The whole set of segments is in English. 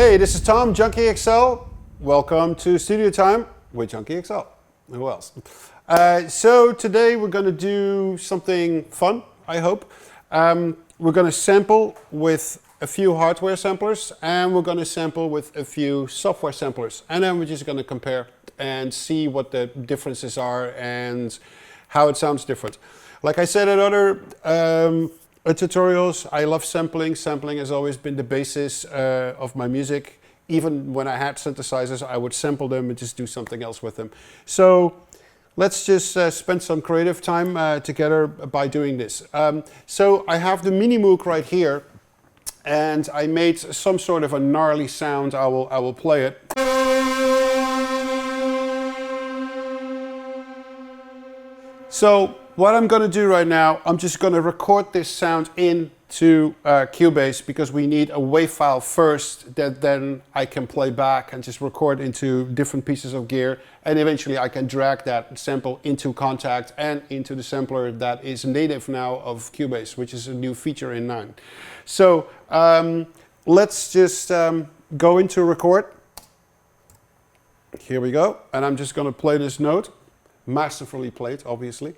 Hey, this is Tom, Junkie XL. Welcome to Studio Time with Junkie XL. Who else? So today we're going to do something fun, I hope. We're going to sample with a few hardware samplers and we're going to sample with a few software samplers. And then we're just going to compare and see what the differences are and how it sounds different. Like I said in other tutorials, I love sampling. Sampling has always been the basis of my music. Even when I had synthesizers, I would sample them and just do something else with them. So let's just spend some creative time together by doing this. So I have the Mini Moog right here, and I made some sort of a gnarly sound. I will play it. So what I'm going to do right now, I'm just going to record this sound into Cubase because we need a WAV file first that then I can play back and just record into different pieces of gear, and eventually I can drag that sample into Contact and into the sampler that is native now of Cubase, which is a new feature in 9. So let's just go into record. Here we go, and I'm just going to play this note. Masterfully played, obviously.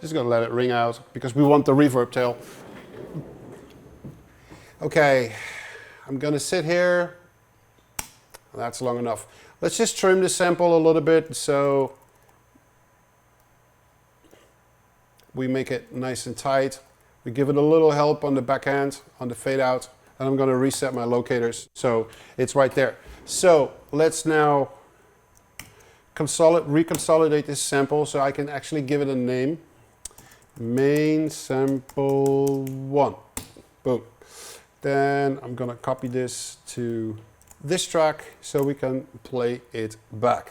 Just gonna let it ring out because we want the reverb tail. Okay, I'm gonna sit here. That's long enough. Let's just trim the sample a little bit so we make it nice and tight. We give it a little help on the back end, on the fade out. And I'm going to reset my locators, so it's right there. So let's now reconsolidate this sample so I can actually give it a name. Main sample 1. Boom. Then I'm going to copy this to this track so we can play it back.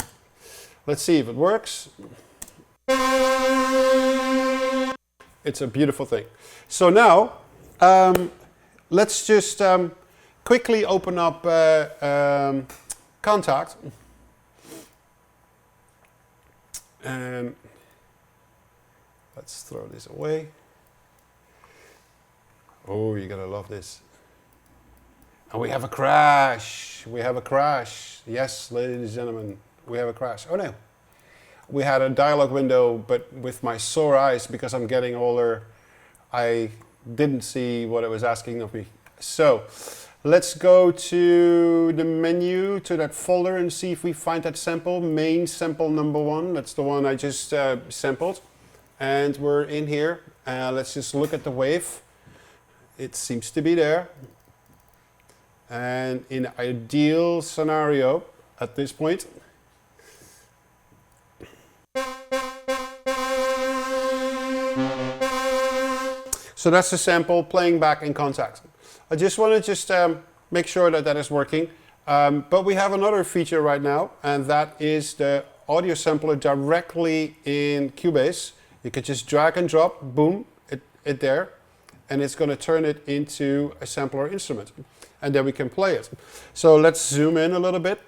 Let's see if it works. It's a beautiful thing. So now, let's just quickly open up Contact. And let's throw this away. Oh, you're gonna love this. And we have a crash. We have a crash. Yes, ladies and gentlemen, we have a crash. Oh no. We had a dialog window, but with my sore eyes, because I'm getting older, I didn't see what it was asking of me. So let's go to the menu, to that folder, and see if we find that sample, main sample number 1. That's the one I just sampled. And we're in here. Let's just look at the wave. It seems to be there. And in an ideal scenario at this point, so that's the sample playing back in Contact. I just want to make sure that that is working. But we have another feature right now, and that is the audio sampler directly in Cubase. You can just drag and drop, boom, it there, and it's going to turn it into a sampler instrument. And then we can play it. So let's zoom in a little bit.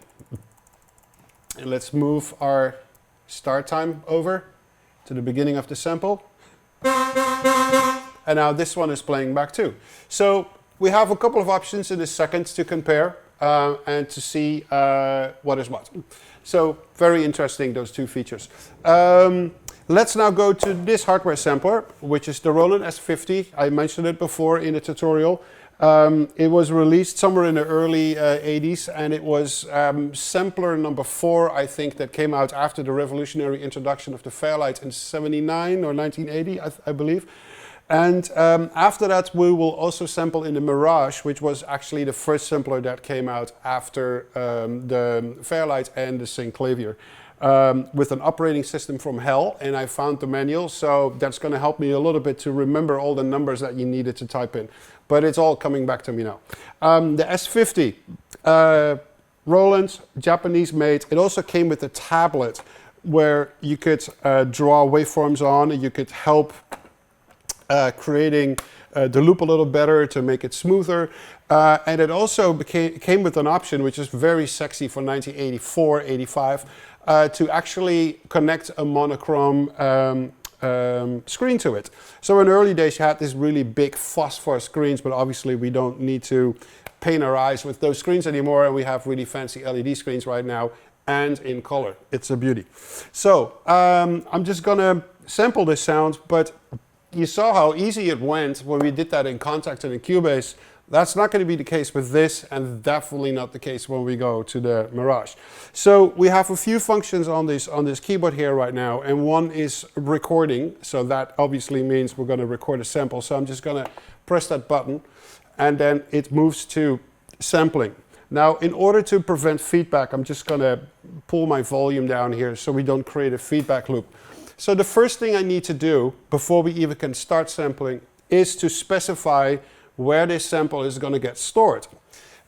And let's move our start time over to the beginning of the sample. And now this one is playing back too. So we have a couple of options in this second to compare and to see what is what. So very interesting, those two features. Let's now go to this hardware sampler, which is the Roland S50. I mentioned it before in the tutorial. It was released somewhere in the early 80s, and it was sampler number 4, I think, that came out after the revolutionary introduction of the Fairlight in 79 or 1980, I believe. And after that, we will also sample in the Mirage, which was actually the first sampler that came out after the Fairlight and the Synclavier, with an operating system from hell. And I found the manual, so that's going to help me a little bit to remember all the numbers that you needed to type in. But it's all coming back to me now. The S50, Roland, Japanese made. It also came with a tablet where you could draw waveforms on, and you could help creating the loop a little better to make it smoother. And it also came with an option which is very sexy for 1984, 85, to actually connect a monochrome screen to it. So in early days you had these really big phosphor screens, but obviously we don't need to pain our eyes with those screens anymore, and we have really fancy LED screens right now and in color. It's a beauty. So I'm just gonna sample this sound, but you saw how easy it went when we did that in Contact and in Cubase. That's not going to be the case with this, and definitely not the case when we go to the Mirage. So we have a few functions on this keyboard here right now, and one is recording. So that obviously means we're going to record a sample. So I'm just going to press that button, and then it moves to sampling. Now, in order to prevent feedback, I'm just going to pull my volume down here so we don't create a feedback loop. So the first thing I need to do before we even can start sampling is to specify where this sample is going to get stored.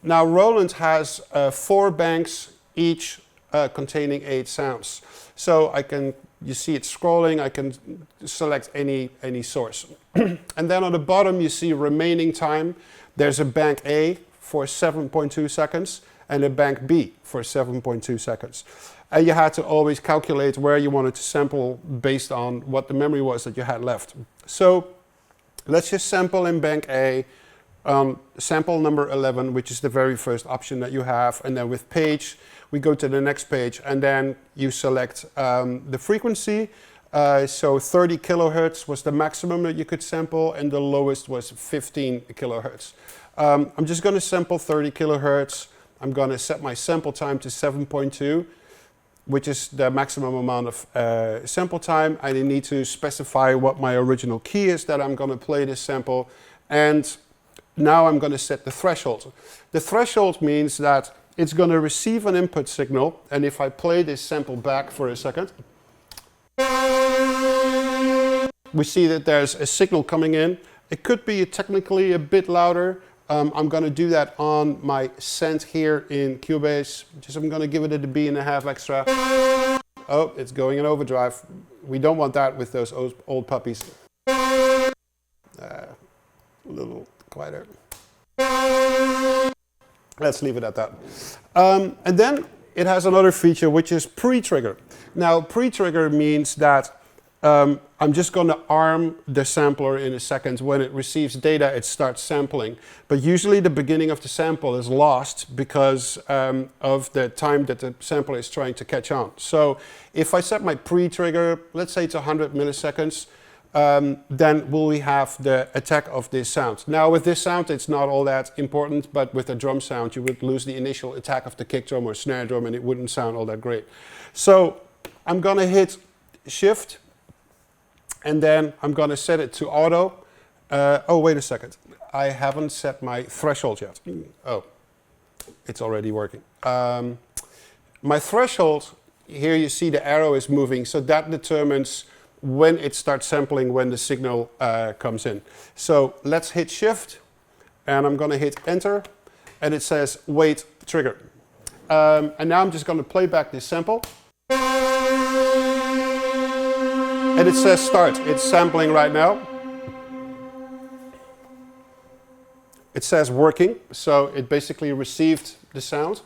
Now Roland has 4 banks, each containing 8 sounds. So you see it scrolling, I can select any source. And then on the bottom you see remaining time. There's a bank A for 7.2 seconds and a bank B for 7.2 seconds. And you had to always calculate where you wanted to sample based on what the memory was that you had left. So let's just sample in bank A, sample number 11, which is the very first option that you have. And then with page, we go to the next page, and then you select the frequency. So 30 kilohertz was the maximum that you could sample, and the lowest was 15 kilohertz. I'm just going to sample 30 kilohertz. I'm going to set my sample time to 7.2, which is the maximum amount of sample time. I need to specify what my original key is that I'm going to play this sample. And now I'm going to set the threshold. The threshold means that it's going to receive an input signal, and if I play this sample back for a second, we see that there's a signal coming in. It could be technically a bit louder. I'm going to do that on my send here in Cubase. I'm going to give it a dB.5 extra. Oh, it's going in overdrive. We don't want that with those old puppies. A little quieter. Let's leave it at that. And then it has another feature, which is pre-trigger. Now, pre-trigger means that I'm just going to arm the sampler in a second. When it receives data, it starts sampling. But usually the beginning of the sample is lost because of the time that the sampler is trying to catch on. So if I set my pre-trigger, let's say it's 100 milliseconds, then will we have the attack of this sound. Now with this sound it's not all that important, but with a drum sound you would lose the initial attack of the kick drum or snare drum and it wouldn't sound all that great. So I'm going to hit Shift and then I'm going to set it to auto. Oh, wait a second. I haven't set my threshold yet. Oh, it's already working. My threshold, here you see the arrow is moving, so that determines when it starts sampling, when the signal comes in. So let's hit Shift, and I'm going to hit Enter, and it says wait trigger. And now I'm just going to play back this sample. And it says start. It's sampling right now. It says working, so it basically received the sound.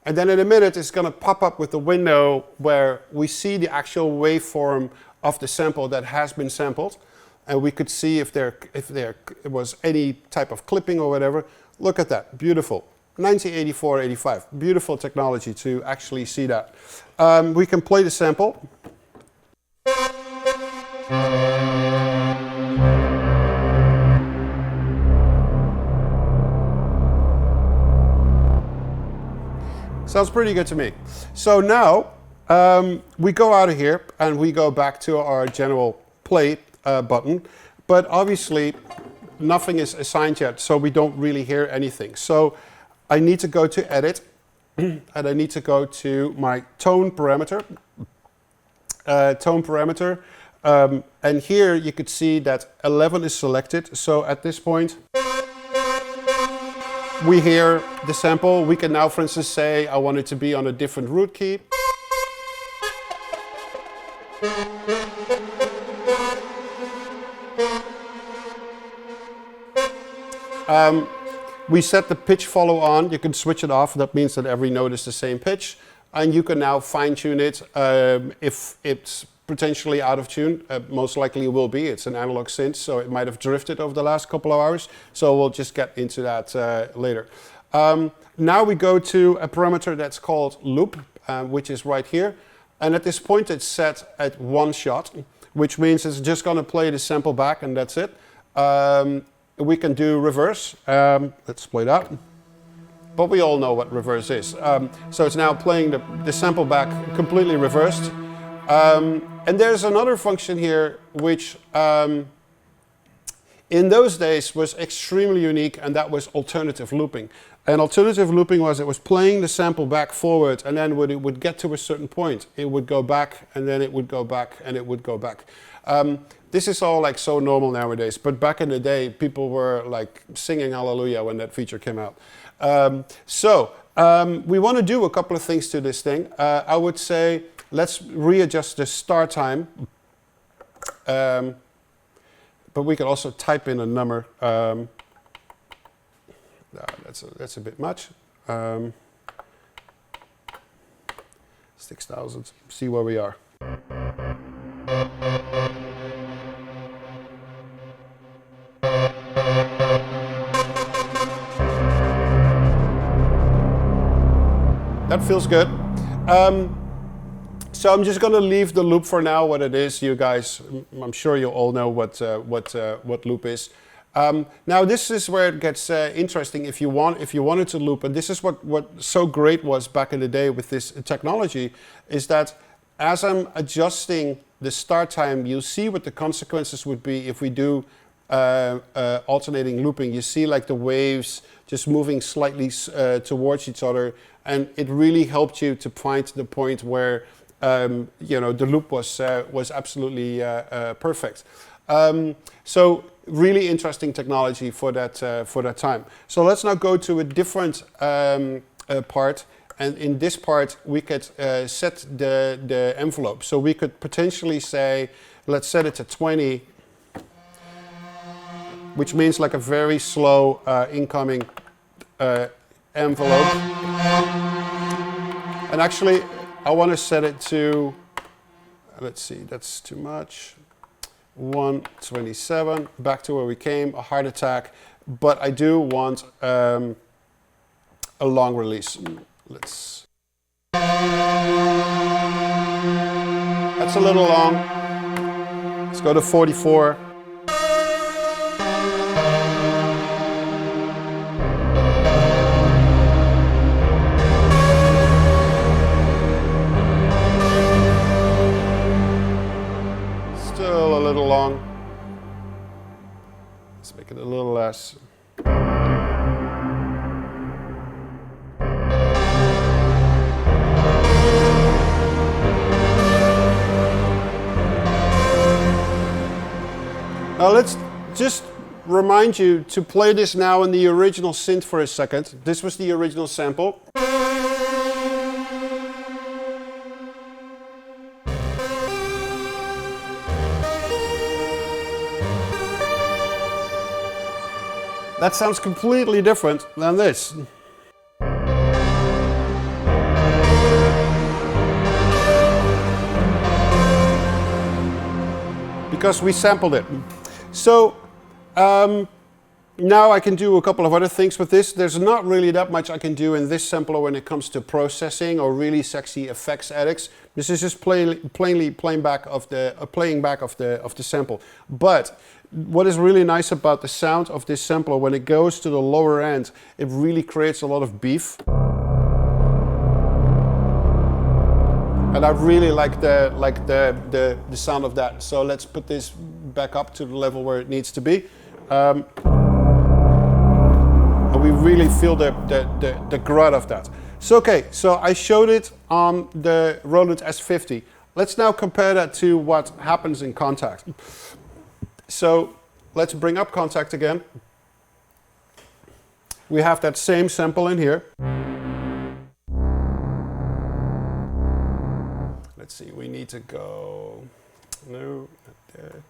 And then in a minute it's going to pop up with the window where we see the actual waveform of the sample that has been sampled. And we could see if there was any type of clipping or whatever. Look at that, beautiful. 1984-85, beautiful technology to actually see that. We can play the sample. Sounds pretty good to me. So now we go out of here and we go back to our general play button, but obviously nothing is assigned yet, so we don't really hear anything. So I need to go to Edit and I need to go to my tone parameter. And here you could see that 11 is selected. So at this point we hear the sample. We can now, for instance, say I want it to be on a different root key. We set the pitch follow on. You can switch it off. That means that every note is the same pitch. and you can now fine-tune it if it's potentially out of tune. Most likely it will be. It's an analog synth, so it might have drifted over the last couple of hours. So we'll just get into that later. Now we go to a parameter that's called loop, which is right here. And at this point it's set at 1 shot, which means it's just going to play the sample back and that's it. We can do reverse. Let's play that. But we all know what reverse is. So it's now playing the sample back completely reversed. And there's another function here which in those days was extremely unique, and that was alternative looping. And alternative looping was it was playing the sample back forward, and then when it would get to a certain point, it would go back, and then it would go back, and it would go back. This is all like so normal nowadays, but back in the day, people were like singing hallelujah when that feature came out. We want to do a couple of things to this thing. I would say let's readjust the start time. But we can also type in a number. That's a bit much. 6,000. See where we are. That feels good. So I'm just going to leave the loop for now. What it is, you guys, I'm sure you all know what loop is. Now this is where it gets interesting. If you wanted to loop, and this is what so great was back in the day with this technology, is that as I'm adjusting the start time, you'll see what the consequences would be if we do alternating looping. You see like the waves just moving slightly towards each other, and it really helped you to find the point where the loop was absolutely perfect. So really interesting technology for that time. So let's now go to a different part, and in this part we could set the envelope. So we could potentially say, let's set it to 20, which means like a very slow incoming envelope. And actually, I want to set it to, let's see, that's too much. 127, back to where we came, a heart attack. But I do want a long release. That's a little long. Let's go to 44. Long. Let's make it a little less. Now let's just remind you to play this now in the original synth for a second. This was the original sample. That sounds completely different than this. Because we sampled it. So now I can do a couple of other things with this. There's not really that much I can do in this sampler when it comes to processing or really sexy effects edits. This is just plainly playing back of the sample. But what is really nice about the sound of this sampler, when it goes to the lower end, it really creates a lot of beef. And I really like the sound of that. So let's put this back up to the level where it needs to be. And we really feel the grunt of that. So okay, so I showed it on the Roland S50. Let's now compare that to what happens in Contact. So let's bring up Contact again. We have that same sample in here. Let's see, we need to go, no, not there.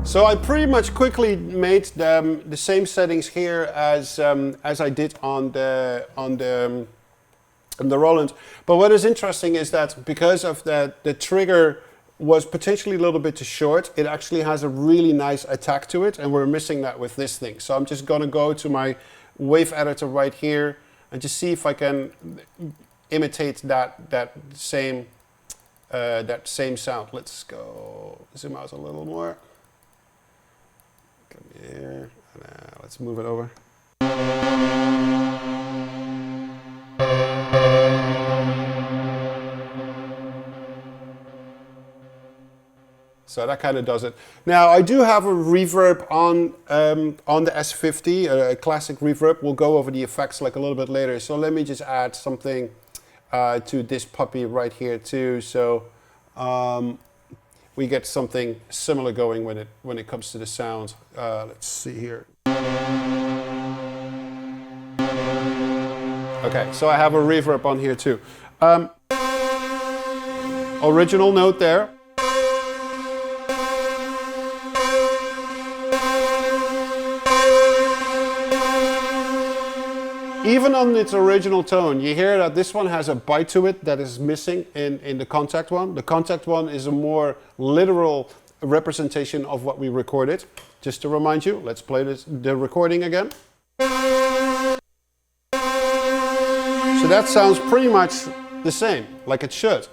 So I pretty much quickly made the same settings here as I did on the Roland. But what is interesting is that because of the trigger was potentially a little bit too short, it actually has a really nice attack to it, and we're missing that with this thing. So I'm just going to go to my wave editor right here and just see if I can imitate that same sound. Let's go zoom out a little more. Come here. Let's move it over. So that kind of does it. Now I do have a reverb on the S50, a classic reverb. We'll go over the effects like a little bit later. So let me just add something to this puppy right here too. So we get something similar going when it comes to the sound. Let's see here. Okay, so I have a reverb on here too. Original note there. Even on its original tone, you hear that this one has a bite to it that is missing in the Contact one. The Contact one is a more literal representation of what we recorded. Just to remind you, let's play the recording again. So that sounds pretty much the same, like it should.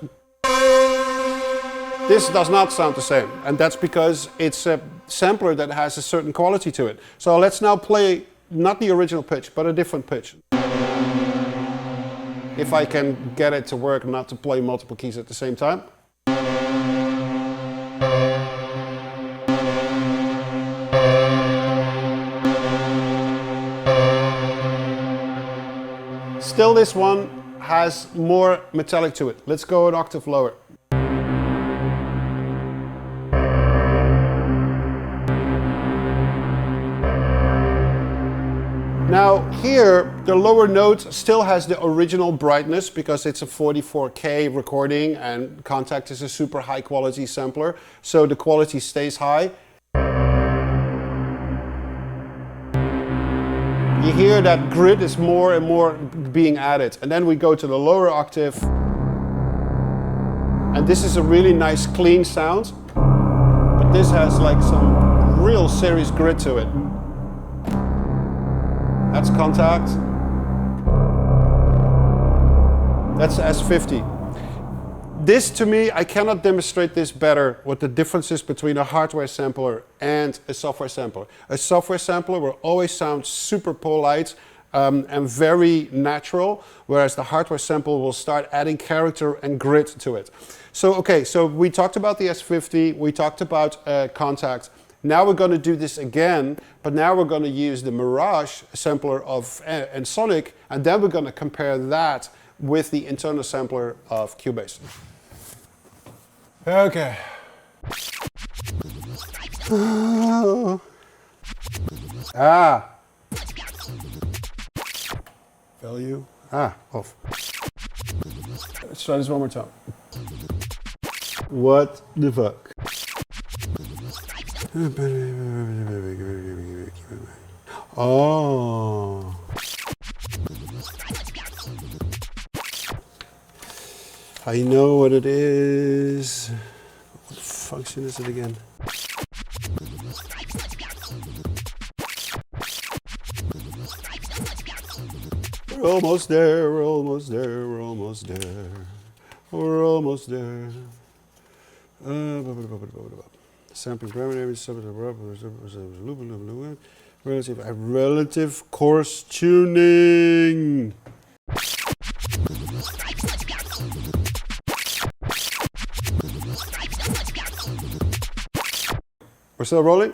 This does not sound the same, and that's because it's a sampler that has a certain quality to it. So let's now play not the original pitch, but a different pitch. If I can get it to work not to play multiple keys at the same time. Still, this one has more metallic to it. Let's go an octave lower. Now here, the lower note still has the original brightness because it's a 44K recording and Contact is a super high quality sampler, so the quality stays high. You hear that grid is more and more being added, and then we go to the lower octave, and this is a really nice clean sound, but this has like some real serious grit to it. That's Contact. That's S50. This, to me, I cannot demonstrate this better, what the difference is between a hardware sampler and a software sampler. A software sampler will always sound super polite and very natural, whereas the hardware sample will start adding character and grit to it. So, okay, so we talked about the S50, we talked about Contact. Now we're going to do this again, but now we're going to use the Mirage sampler of Sonic, and then we're going to compare that with the internal sampler of Cubase. Okay. Value. Off. Let's try this one more time. What the fuck? Oh. I know what it is. What function is it again? We're almost there, we're almost there, we're almost there. We're almost there. Sampling parameters, relative coarse tuning. We're still rolling?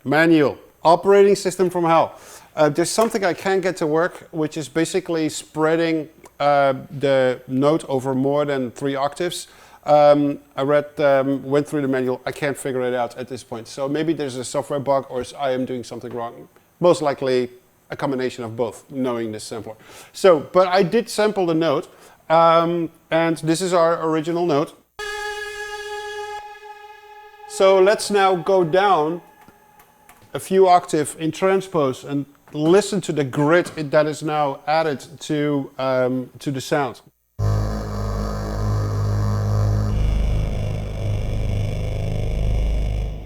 Manual. Operating system from hell. There's something I can't get to work, which is basically spreading the note over more than 3 octaves. I went through the manual. I can't figure it out at this point. So maybe there's a software bug or I am doing something wrong. Most likely a combination of both, knowing this sampler. So, but I did sample the note, and this is our original note. So let's now go down a few octaves in transpose and listen to the grit that is now added to the sound.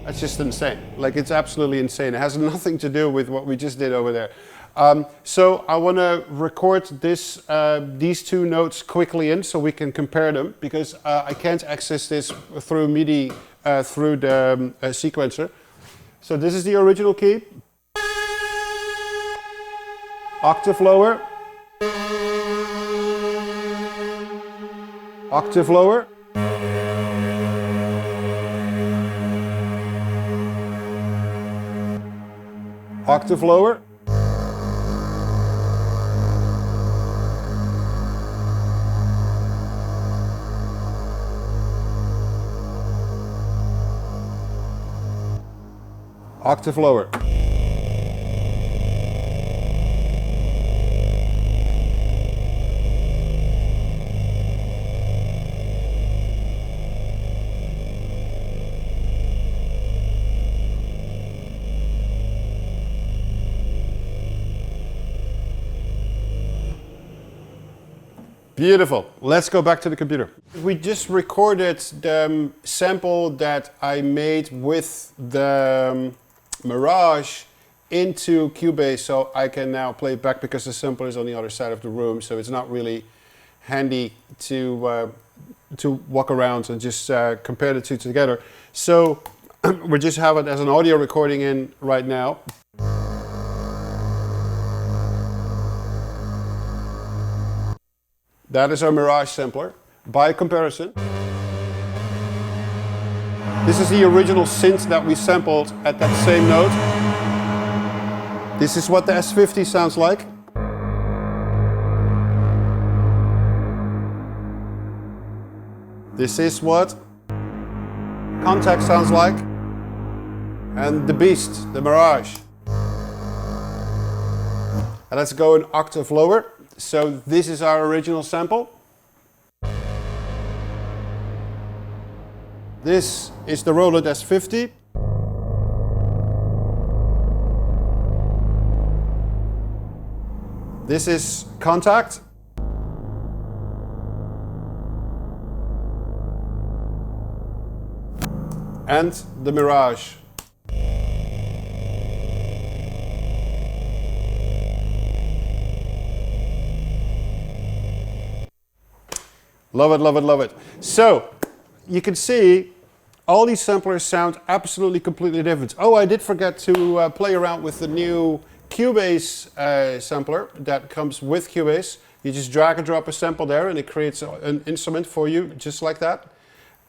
That's just insane. Like, it's absolutely insane. It has nothing to do with what we just did over there. So I want to record these two notes quickly in so we can compare them, because I can't access this through MIDI through the sequencer. So this is the original key. Octave lower. Octave lower. Octave lower. Octave lower. Beautiful. Let's go back to the computer. We just recorded the sample that I made with the Mirage into Cubase, so I can now play it back because the sampler is on the other side of the room, so it's not really handy to walk around and just compare the two together. So we just have it as an audio recording in right now. That is our Mirage sampler. By comparison, this is the original synth that we sampled at that same note. This is what the S50 sounds like. This is what Contact sounds like. And the Beast, the Mirage. And let's go an octave lower. So this is our original sample. This is the Roland S50. This is Contact. And the Mirage. Love it, love it, love it. So, you can see all these samplers sound absolutely completely different. Oh, I did forget to play around with the new Cubase sampler that comes with Cubase. You just drag and drop a sample there and it creates an instrument for you, just like that.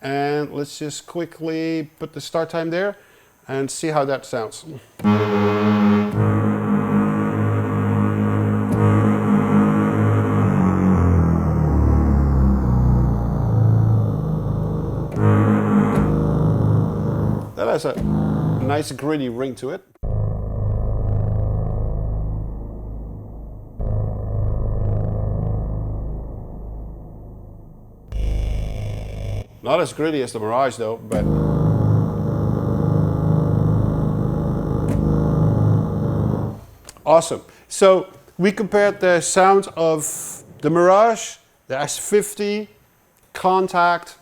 And let's just quickly put the start time there and see how that sounds. That has a nice gritty ring to it. Not as gritty as the Mirage though, but awesome. So we compared the sound of the Mirage, the S50, Contact,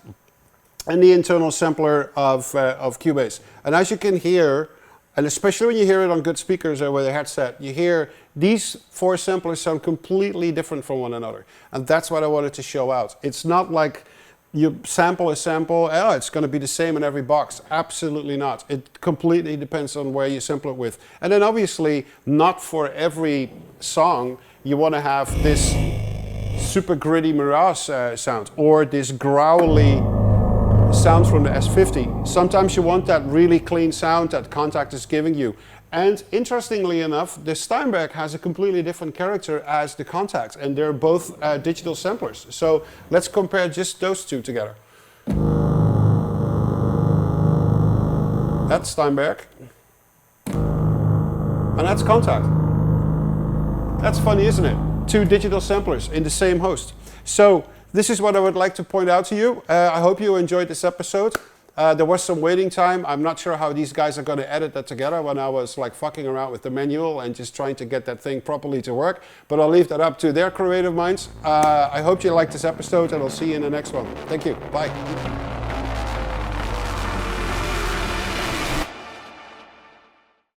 and the internal sampler of Cubase. And as you can hear, and especially when you hear it on good speakers or with a headset, you hear these four samplers sound completely different from one another. And that's what I wanted to show out. It's not like you sample a sample, oh, it's going to be the same in every box. Absolutely not. It completely depends on where you sample it with. And then obviously, not for every song, you want to have this super gritty Mirage sound or this growly sound from the S50. Sometimes you want that really clean sound that Contact is giving you. And interestingly enough, the Steinberg has a completely different character as the Contact, and they're both digital samplers. So let's compare just those two together. That's Steinberg. And that's Contact. That's funny, isn't it? Two digital samplers in the same host. So this is what I would like to point out to you. I hope you enjoyed this episode. There was some waiting time. I'm not sure how these guys are going to edit that together when I was like fucking around with the manual and just trying to get that thing properly to work. But I'll leave that up to their creative minds. I hope you liked this episode, and I'll see you in the next one. Thank you. Bye.